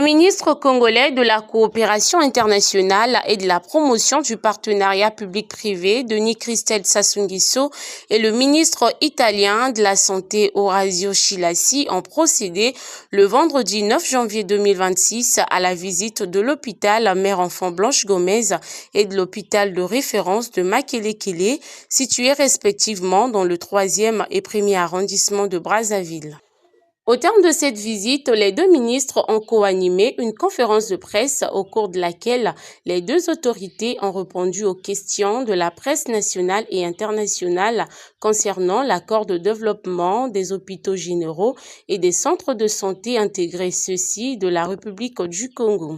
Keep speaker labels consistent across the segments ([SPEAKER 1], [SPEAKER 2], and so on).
[SPEAKER 1] Le ministre congolais de la coopération internationale et de la promotion du partenariat public-privé, Denis Christel Sassou Nguesso, et le ministre italien de la Santé, Orazio Schilassi, ont procédé le vendredi 9 janvier 2026 à la visite de l'hôpital Mère-Enfant Blanche Gomez et de l'hôpital de référence de Makelekele, situés respectivement dans le 3e et 1er arrondissement de Brazzaville. Au terme de cette visite, les deux ministres ont co-animé une conférence de presse au cours de laquelle les deux autorités ont répondu aux questions de la presse nationale et internationale concernant l'accord de développement des hôpitaux généraux et des centres de santé intégrés, ceux-ci de la République du Congo.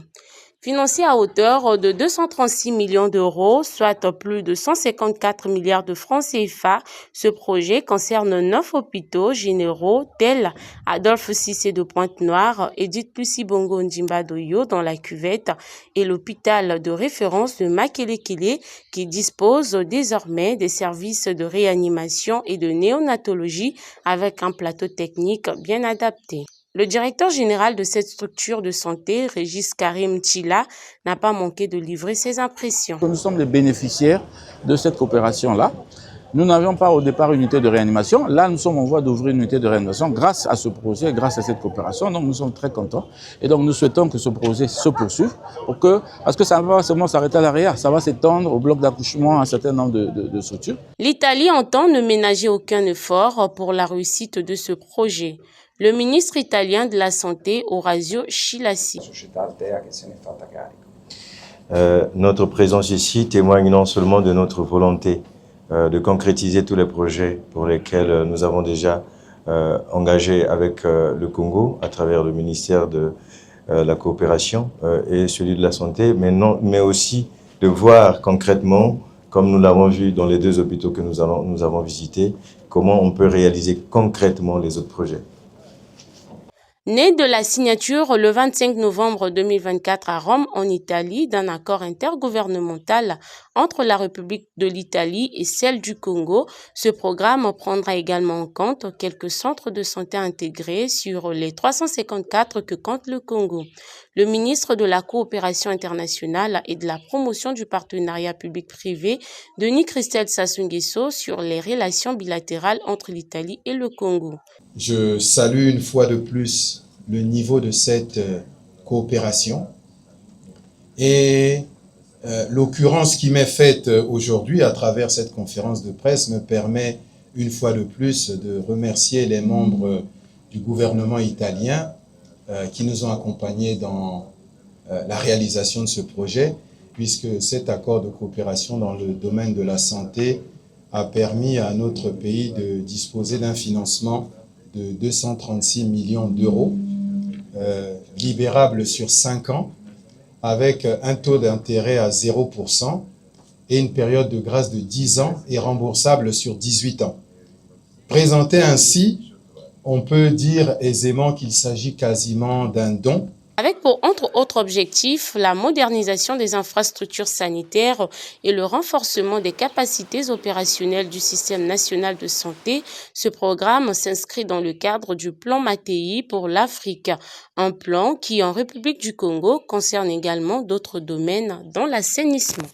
[SPEAKER 1] Financé à hauteur de 236 millions d'euros, soit plus de 154 milliards de francs CFA, ce projet concerne 9 hôpitaux généraux tels Adolphe Cissé de Pointe-Noire, Edith Lucie Bongo Ndimba Doyo dans la Cuvette et l'hôpital de référence de Makelekele qui dispose désormais des services de réanimation et de néonatologie avec un plateau technique bien adapté. Le directeur général de cette structure de santé, Régis Karim Tchila, n'a pas manqué de livrer ses impressions.
[SPEAKER 2] Nous sommes les bénéficiaires de cette coopération-là. Nous n'avions pas au départ une unité de réanimation. Là, nous sommes en voie d'ouvrir une unité de réanimation grâce à ce projet, grâce à cette coopération. Donc, nous sommes très contents. Et donc, nous souhaitons que ce projet se poursuive parce que ça ne va pas seulement s'arrêter à l'AREA, ça va s'étendre au bloc d'accouchement, à un certain nombre de structures.
[SPEAKER 1] L'Italie entend ne ménager aucun effort pour la réussite de ce projet. Le ministre italien de la Santé, Orazio Schilassi.
[SPEAKER 3] Notre présence ici témoigne non seulement de notre volonté de concrétiser tous les projets pour lesquels nous avons déjà engagé avec le Congo à travers le ministère de la coopération et celui de la santé, mais aussi de voir concrètement, comme nous l'avons vu dans les deux hôpitaux que nous avons visités, comment on peut réaliser concrètement les autres projets.
[SPEAKER 1] Né de la signature le 25 novembre 2024 à Rome, en Italie, d'un accord intergouvernemental entre la République de l'Italie et celle du Congo, ce programme prendra également en compte quelques centres de santé intégrés sur les 354 que compte le Congo. Le ministre de la Coopération internationale et de la promotion du partenariat public-privé, Denis Christel Sassou Nguesso, sur les relations bilatérales entre l'Italie et le Congo.
[SPEAKER 4] Je salue une fois de plus le niveau de cette coopération et l'occurrence qui m'est faite aujourd'hui à travers cette conférence de presse me permet une fois de plus de remercier les membres du gouvernement italien qui nous ont accompagnés dans la réalisation de ce projet, puisque cet accord de coopération dans le domaine de la santé a permis à notre pays de disposer d'un financement de 236 millions d'euros, libérable sur 5 ans, avec un taux d'intérêt à 0% et une période de grâce de 10 ans et remboursable sur 18 ans. Présenté ainsi, on peut dire aisément qu'il s'agit quasiment d'un don.
[SPEAKER 1] Avec pour entre autres objectifs la modernisation des infrastructures sanitaires et le renforcement des capacités opérationnelles du système national de santé, ce programme s'inscrit dans le cadre du plan Mattei pour l'Afrique, un plan qui en République du Congo concerne également d'autres domaines dont l'assainissement.